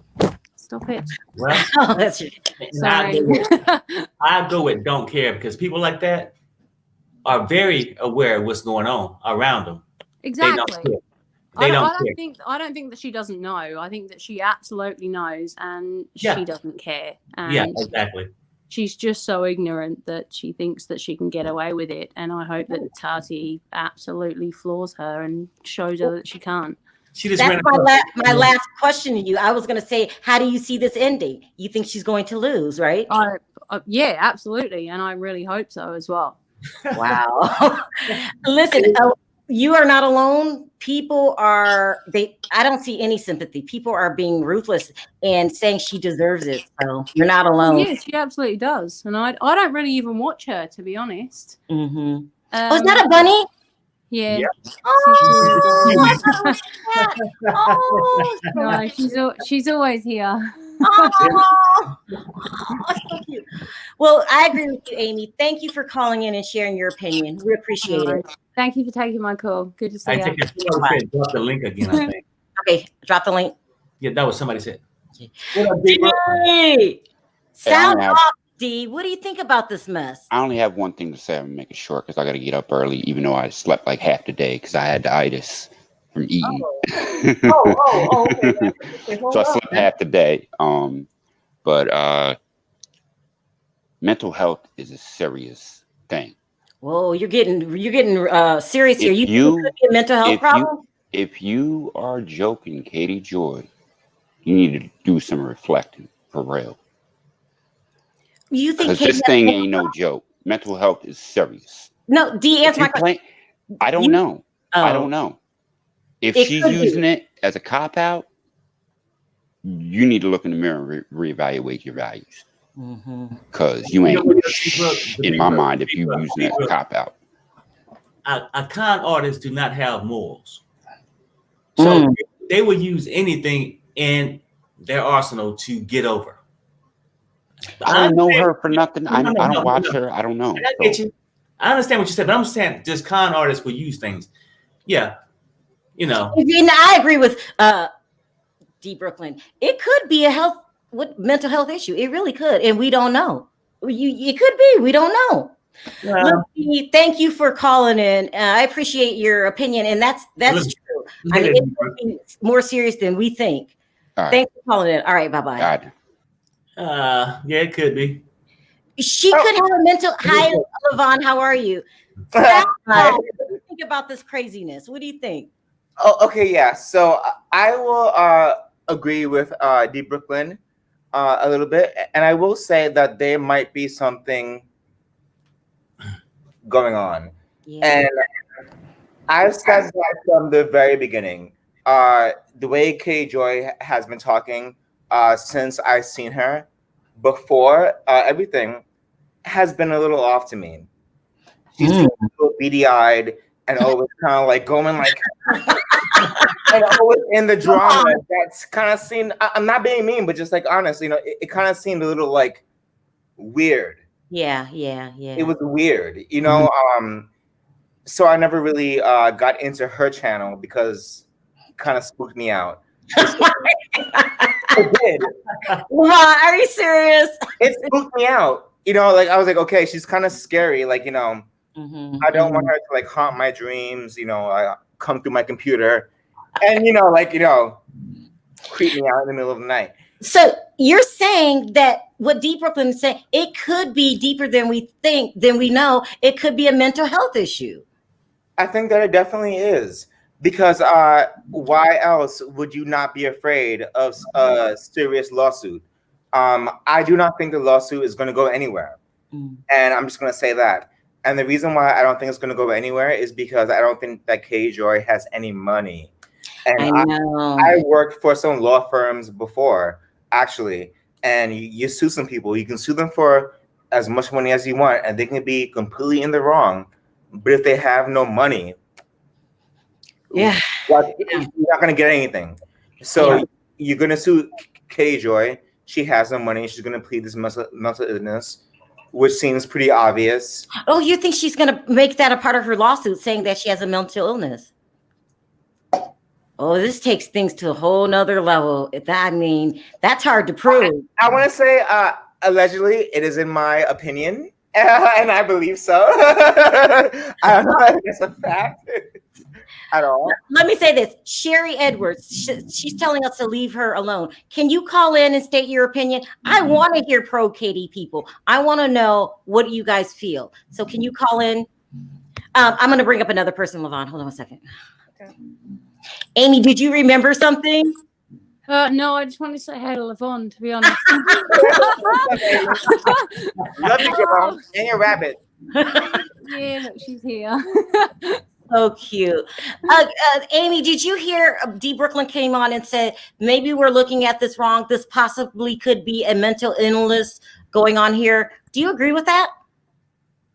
Stop it. Well, Oh, that's Sorry. I go with don't care because people like that are very aware of what's going on around them. Exactly. They don't I don't think that she doesn't know. I think that she absolutely knows, and Yeah. she doesn't care. And Yeah, exactly. she's just so ignorant that she thinks that she can get away with it. And I hope that Tati absolutely floors her and shows her that she can't. That's my last question to you. I was going to say, how do you see this ending? You think she's going to lose, right? Yeah, absolutely. And I really hope so as well. Wow. Listen, you are not alone. People are, I don't see any sympathy. People are being ruthless and saying she deserves it. So you're not alone. Yeah, she absolutely does. And I don't really even watch her, to be honest. Mm-hmm. Oh, is that a bunny? Yeah. Oh, no, she's always here. Oh, so cute. Well, I agree with you, Amy. Thank you for calling in and sharing your opinion. We appreciate it. Thank you for taking my call. Good to see you. Drop the link again, I think. Okay, drop the link. Yeah, that was somebody said. Hey, sound off, D. What do you think about this mess? I only have one thing to say. I'm gonna make it short because I got to get up early, even though I slept like half the day because I had the itis from eating. Okay. So I slept half the day. But mental health is a serious thing. Whoa, you're getting serious here. You think it could be a mental health problem? If you are joking, Katie Joy, you need to do some reflecting for real. You think this thing ain't no joke? Mental health is serious. No, D, answer my question. I don't know. I don't know. If she's using it as a cop out, you need to look in the mirror and reevaluate your values. Because you ain't in my mind if you using it as a cop out. A con artist do not have morals. So they will use anything in their arsenal to get over. I don't know her for nothing. I don't watch her. I don't know. I get you. I understand what you said, but I'm saying just con artists will use things. Yeah. You know. I agree with D. Brooklyn. It could be a mental health issue. It really could. And we don't know. It could be. We don't know. Look, thank you for calling in. I appreciate your opinion. And that's true. I mean, it could be more serious than we think. Right. Thanks for calling in. All right. Bye-bye. Yeah, it could be. She could have a mental. Hi, Levon. How are you? What do you think about this craziness? What do you think? Oh, okay, yeah. So I will agree with D. Brooklyn a little bit, and I will say that there might be something going on. Yeah. And I've said that from the very beginning. The way K. Joy has been talking since I've seen her before, everything has been a little off to me. She's a little beady-eyed and always kind of like going like and always in the drama. That's kind of seemed, I'm not being mean, but just like honest, it kind of seemed a little like weird. Yeah. It was weird, so I never really got into her channel because it kind of spooked me out. It did. Wow, are you serious? It spooked me out. Like I was like, okay, she's kind of scary. Like, I don't want her to like haunt my dreams. Come through my computer, and creep me out in the middle of the night. So you're saying that what D. Brooklyn is saying, it could be deeper than we think, than we know. It could be a mental health issue. I think that it definitely is. Because why else would you not be afraid of a serious lawsuit? I do not think the lawsuit is going to go anywhere. And I'm just going to say that. And the reason why I don't think it's going to go anywhere is because I don't think that K. Joy has any money. And I worked for some law firms before, actually. And you sue some people. You can sue them for as much money as you want, and they can be completely in the wrong. But if they have no money, you're not going to get anything. So you're going to sue K. Joy. She has no money. She's going to plead this mental illness, which seems pretty obvious. Oh, you think she's going to make that a part of her lawsuit, saying that she has a mental illness? Oh, this takes things to a whole nother level. I mean, that's hard to prove. I want to say, allegedly, it is in my opinion, and I believe so. I don't know if it's a fact at all. Let me say this. Sherry Edwards, she's telling us to leave her alone. Can you call in and state your opinion? I want to hear pro Katie people. I want to know what you guys feel. So can you call in? I'm going to bring up another person, Levon. Hold on a second. Okay. Amy, did you remember something? No, I just want to say hi to Levon, to be honest. Love you, Levon. And your rabbit. Yeah, look, she's here. So cute. Amy, did you hear D. Brooklyn came on and said, maybe we're looking at this wrong. This possibly could be a mental illness going on here. Do you agree with that?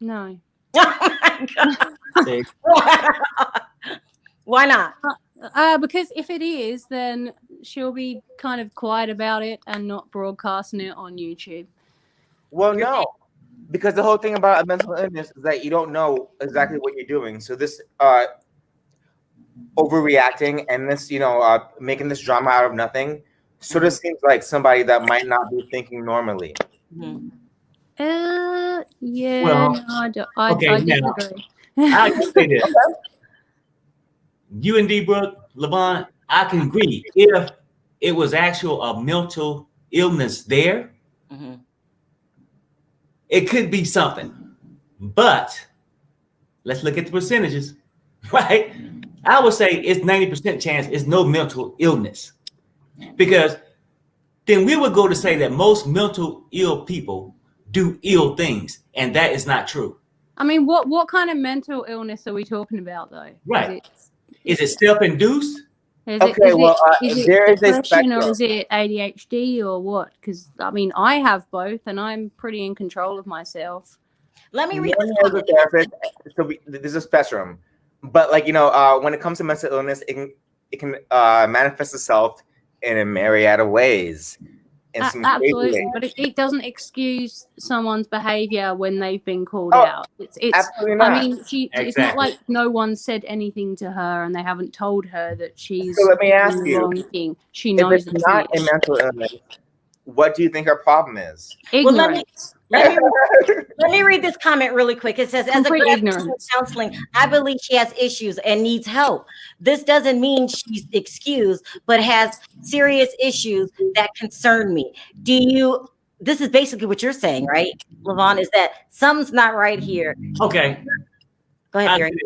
No. Oh my God. Why not? Because if it is, then she'll be kind of quiet about it and not broadcasting it on YouTube. Well, no, because the whole thing about a mental illness is that you don't know exactly what you're doing. So this overreacting and this, making this drama out of nothing sort of seems like somebody that might not be thinking normally. Mm-hmm. Yeah, well, no, I don't. I disagree. I can say this. You and D. Brooke, Levon, I can agree. If it was actual a mental illness there, mm-hmm. it could be something. But let's look at the percentages, right? I would say it's 90% chance it's no mental illness. Because then we would go to say that most mental ill people do ill things, and that is not true. I mean, what kind of mental illness are we talking about, though? Right. Is it self-induced? Is there is a spectrum. Or is it ADHD or what? Because I mean, I have both, and I'm pretty in control of myself. Let me read. So there's a spectrum, but when it comes to mental illness, it can manifest itself in a myriad of ways. Absolutely, but it doesn't excuse someone's behavior when they've been called out. It's absolutely not. I mean, it's not like no one said anything to her and they haven't told her that she's so let me ask doing you, the wrong thing. She knows if it's not a mental illness, what do you think her problem is? Ignorance. Well, let me read this comment really quick. It says, as a graduate in counseling, I believe she has issues and needs help. This doesn't mean she's excused, but has serious issues that concern me. This is basically what you're saying, right, Levon, is that something's not right here. Okay. Go ahead, Gary.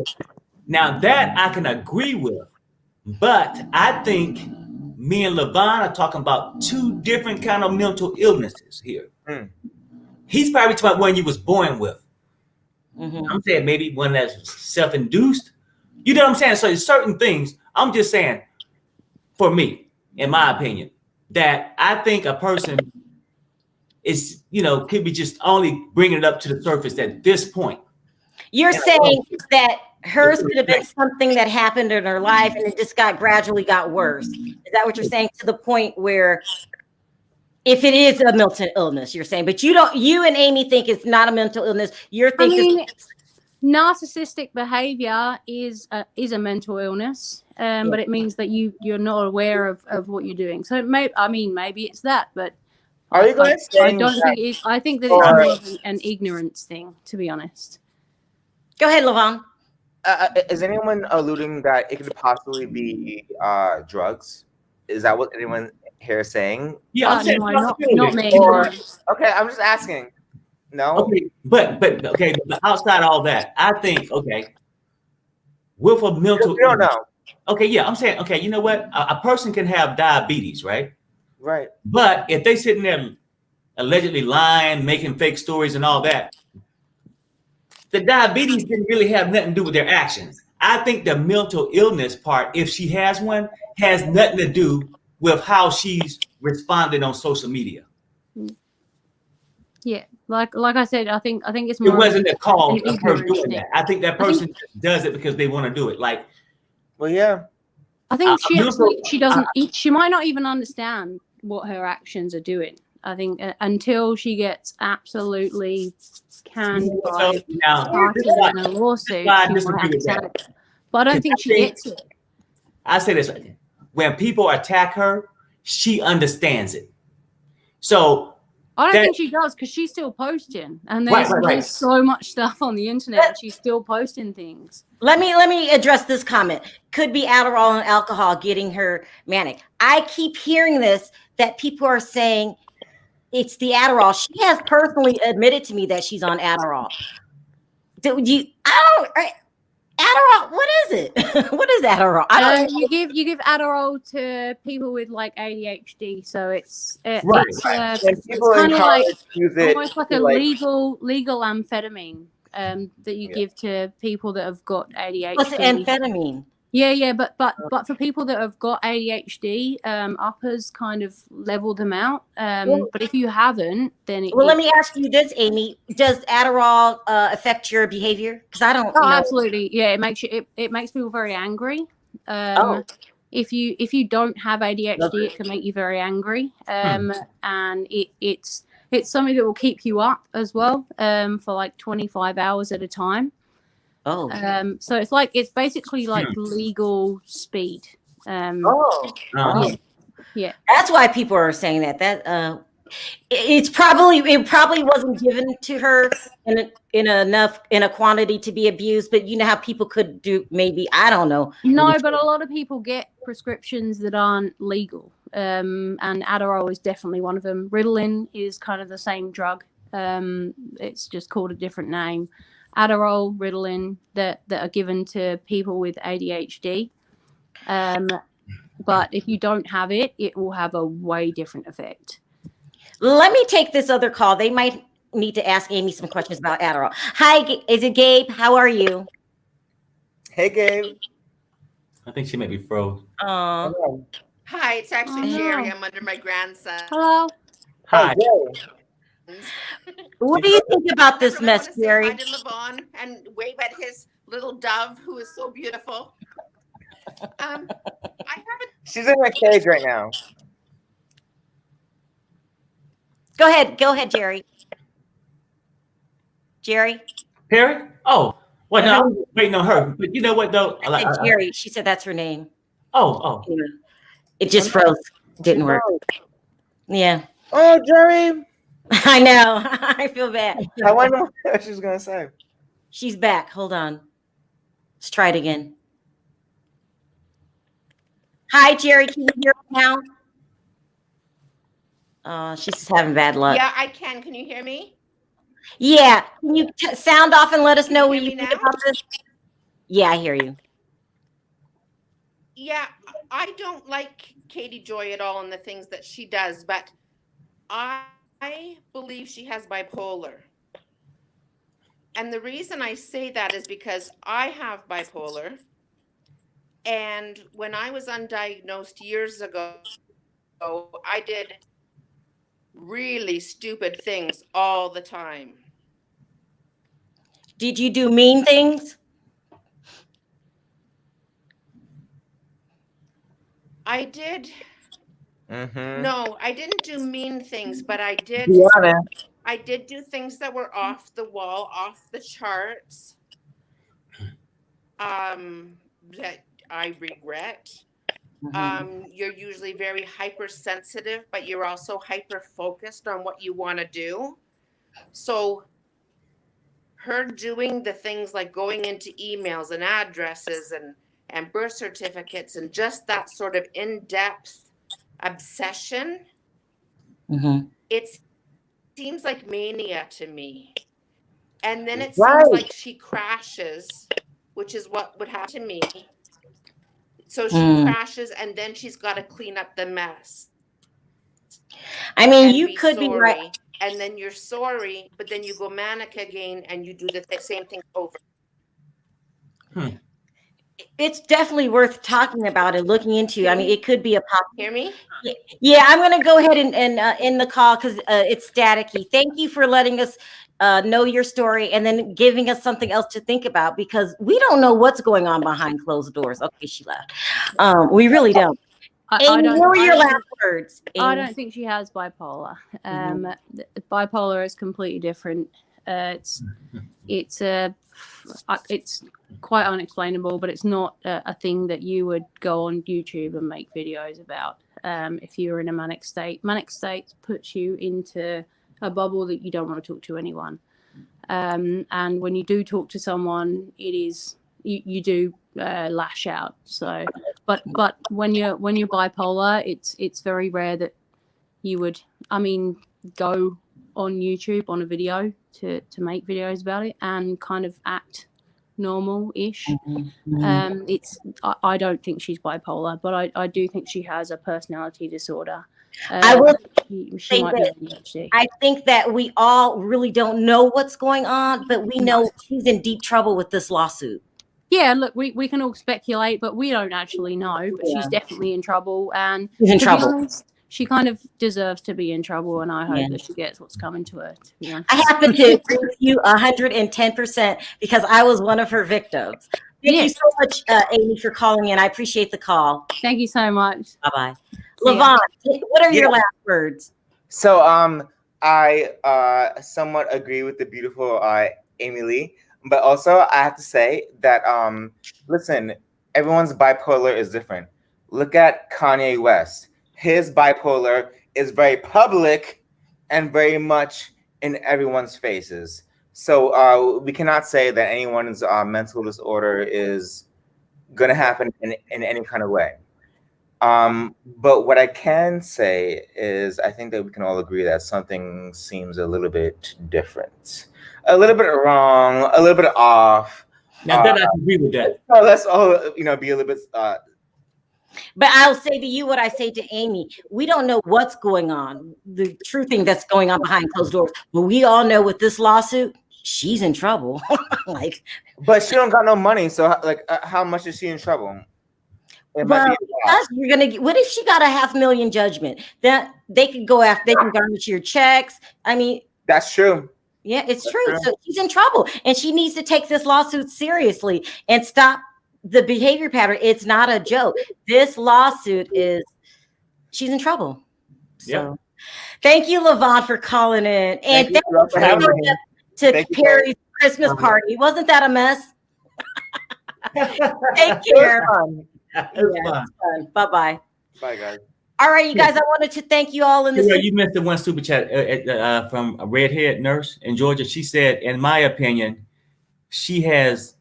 Now that I can agree with, but I think me and Levon are talking about two different kind of mental illnesses here. He's probably talking about one you was born with. Mm-hmm. I'm saying maybe one that's self-induced. You know what I'm saying? So there's certain things, I'm just saying, for me, in my opinion, that I think a person is, could be just only bringing it up to the surface at this point. You're saying that hers could have been something that happened in her life and it just gradually got worse. Is that what you're saying? To the point where if it is a mental illness, you're saying, but you and Amy think it's not a mental illness. You're thinking narcissistic behavior is a mental illness, but it means that you're not aware of what you're doing. So maybe it's that, but are you guys saying I don't think it is. I think that it's more of an ignorance thing, to be honest. Go ahead, Levon. Is anyone alluding that it could possibly be drugs? Is that what anyone here is saying? Yeah, I'm saying not me. Okay, I'm just asking. No. Okay, but outside all that, I think with a mental. We don't know. Okay, yeah, I'm saying you know what? A person can have diabetes, right? Right. But if they sitting there allegedly lying, making fake stories and all that, the diabetes didn't really have nothing to do with their actions. I think the mental illness part, if she has one, has nothing to do with how she's responded on social media. Yeah, like I said, I think it's more. It wasn't a call of her doing that. I think that person does it because they want to do it. Yeah. I think she doesn't. She might not even understand what her actions are doing. I think until she gets absolutely canned by in a lawsuit, she might understand it. But I don't think she gets it. I say this. when people attack her, she understands it. So I don't think she does, because she's still posting, and there's so much stuff on the internet, and she's still posting things. Let me address this comment. Could be Adderall and alcohol getting her manic. I keep hearing this, that people are saying it's the Adderall. She has personally admitted to me that she's on Adderall. Adderall, what is it? What is Adderall? I don't know. You give Adderall to people with like ADHD, so it's kind of like almost like a legal amphetamine that you give to people that have got ADHD. What's amphetamine? Yeah, but for people that have got ADHD, uppers kind of level them out. But if you haven't, then let me ask you this, Amy: does Adderall affect your behavior? Because I don't. Oh, absolutely. Yeah, it makes people very angry. If you don't have ADHD, it can make you very angry. And it's something that will keep you up as well for like 25 hours at a time. So it's basically like legal speed. Yeah. That's why people are saying that. It probably wasn't given to her in a quantity to be abused, but you know how people could do, maybe, I don't know. No, but a lot of people get prescriptions that aren't legal. And Adderall is definitely one of them. Ritalin is kind of the same drug. It's just called a different name. Adderall, Ritalin that are given to people with ADHD. But if you don't have it, it will have a way different effect. Let me take this other call. They might need to ask Amy some questions about Adderall. Hi, is it Gabe? How are you? Hey, Gabe. I think she may be froze. Hi, it's actually Jerry. I'm under my grandson. Hello. Hi. What do you think about this mess, Jerry? Hi to Levon and wave at his little dove, who is so beautiful. She's in a cage right now. Go ahead, Jerry. Perry? Oh, well, no, I'm waiting on her. But you know what, though? I said Jerry. She said that's her name. Oh. Yeah. It just froze. Didn't work. Yeah. Oh, Jerry. I know. I feel bad. I wonder what she's going to say. She's back. Hold on. Let's try it again. Hi, Jerry. Can you hear me now? She's having bad luck. Yeah, I can. Can you hear me? Yeah. Can you sound off and let us know what you think now? about this? Yeah, I hear you. Yeah, I don't like Katie Joy at all and the things that she does, but I believe she has bipolar. And the reason I say that is because I have bipolar. And when I was undiagnosed years ago, I did really stupid things all the time. Did you do mean things? I did. No, I didn't do mean things, but I did. I did do things that were off the wall, off the charts. That I regret. You're usually very hypersensitive, but you're also hyper focused on what you want to do. So her doing the things like going into emails and addresses and birth certificates and just that sort of in-depth obsession, it seems like mania to me. And then it seems like she crashes, which is what would happen to me. So she crashes and then she's got to clean up the mess. I mean, you could be right. And then you're sorry, but then you go manic again and you do the same thing over. It's definitely worth talking about and looking into. I mean, it could be a pop. Hear me? Yeah, I'm going to go ahead and end the call because it's staticky. Thank you for letting us know your story and then giving us something else to think about, because we don't know what's going on behind closed doors. Okay, she left. We really don't. Amy, what were your last words? Amy? I don't think she has bipolar. Bipolar is completely different. It's quite unexplainable, but it's not a thing that you would go on YouTube and make videos about. If you're in a manic state puts you into a bubble that you don't want to talk to anyone. And when you do talk to someone, it is you do lash out. So, but when you're bipolar, it's very rare that you would, go on YouTube on a video to make videos about it and kind of act normal-ish. I don't think she's bipolar, but I do think she has a personality disorder. I will she might be ADHD. I think that we all really don't know what's going on, but we know she's in deep trouble with this lawsuit. Yeah, look, we can all speculate, but we don't actually know. But she's definitely in trouble, and she's in trouble. Be honest, she kind of deserves to be in trouble, and I hope that she gets what's coming to her. To be honest. I happen to agree with you 110% because I was one of her victims. Thank you so much, Amy, for calling in. I appreciate the call. Thank you so much. Bye-bye. Levon, what are your last words? So I somewhat agree with the beautiful Amy Lee, but also I have to say that listen, everyone's bipolar is different. Look at Kanye West. His bipolar is very public and very much in everyone's faces. So we cannot say that anyone's mental disorder is going to happen in any kind of way. But what I can say is I think that we can all agree that something seems a little bit different, a little bit wrong, a little bit off. Now then I agree with that. So let's all, be a little bit. But I'll say to you what I say to Amy. We don't know what's going on, the true thing that's going on behind closed doors. But we all know with this lawsuit, she's in trouble. But she don't got no money. So how much is she in trouble? Well, you're gonna get, what if she got a $500,000 judgment? That they could go after, they can garnish your checks. I mean, that's true. Yeah, it's true. So she's in trouble, and she needs to take this lawsuit seriously and stop the behavior pattern. It's not a joke. This lawsuit she's in trouble. So thank you, Levon, for calling in. And thank you for having me to Perry's Christmas party. Wasn't that a mess? Take care. Fun. Bye-bye. Bye, guys. All right, you guys, I wanted to thank you all in the You missed the one super chat from a redhead nurse in Georgia. She said, in my opinion, she has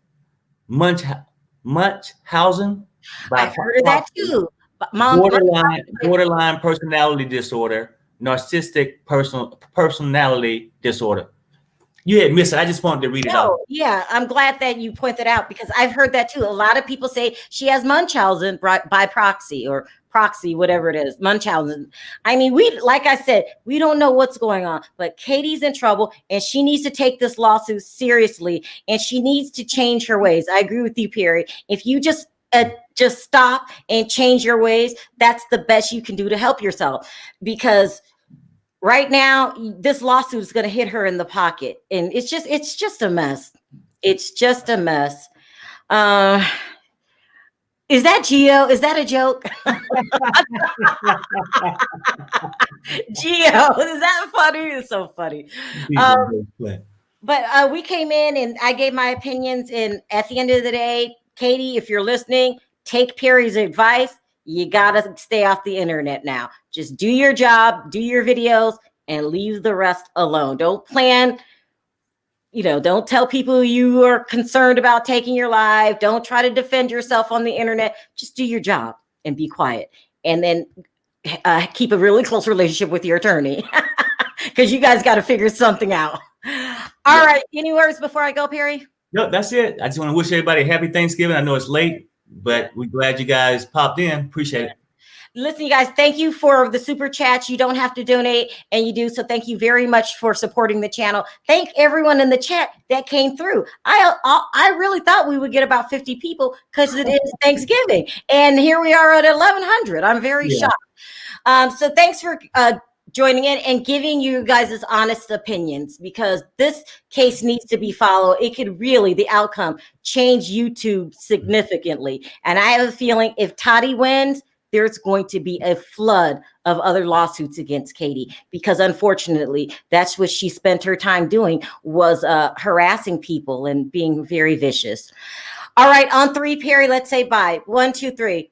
Munchausen. I've heard of that too. Borderline personality disorder, narcissistic personality disorder. You had missed it. I just wanted to read it out. Yeah, I'm glad that you pointed out because I've heard that too. A lot of people say she has Munchausen by proxy or proxy, whatever it is, Munchausen. I mean, like I said, we don't know what's going on, but Katie's in trouble and she needs to take this lawsuit seriously and she needs to change her ways. I agree with you, Perry. If you just stop and change your ways, that's the best you can do to help yourself because right now, this lawsuit is going to hit her in the pocket, and it's just a mess. It's just a mess. Is that Gio? Is that a joke? Gio, is that funny? It's so funny. But we came in, and I gave my opinions. And at the end of the day, Katie, if you're listening, take Perry's advice. You got to stay off the internet now. Just do your job, do your videos, and leave the rest alone. Don't don't tell people you are concerned about taking your life. Don't try to defend yourself on the internet. Just do your job and be quiet. And then keep a really close relationship with your attorney because you guys got to figure something out. All right. Any words before I go, Perry? No, that's it. I just want to wish everybody a happy Thanksgiving. I know it's late, but we're glad you guys popped in. Appreciate it. Listen, you guys, thank you for the super chats. You don't have to donate, and you do. So thank you very much for supporting the channel. Thank everyone in the chat that came through. I really thought we would get about 50 people because it is Thanksgiving. And here we are at 1,100. I'm very shocked. So thanks for joining in and giving you guys' honest opinions because this case needs to be followed. It could really, the outcome, change YouTube significantly. And I have a feeling if Tati wins, there's going to be a flood of other lawsuits against Katie, because unfortunately, that's what she spent her time doing, was harassing people and being very vicious. All right, on 3, Perry, let's say bye. 1, 2, 3. Bye.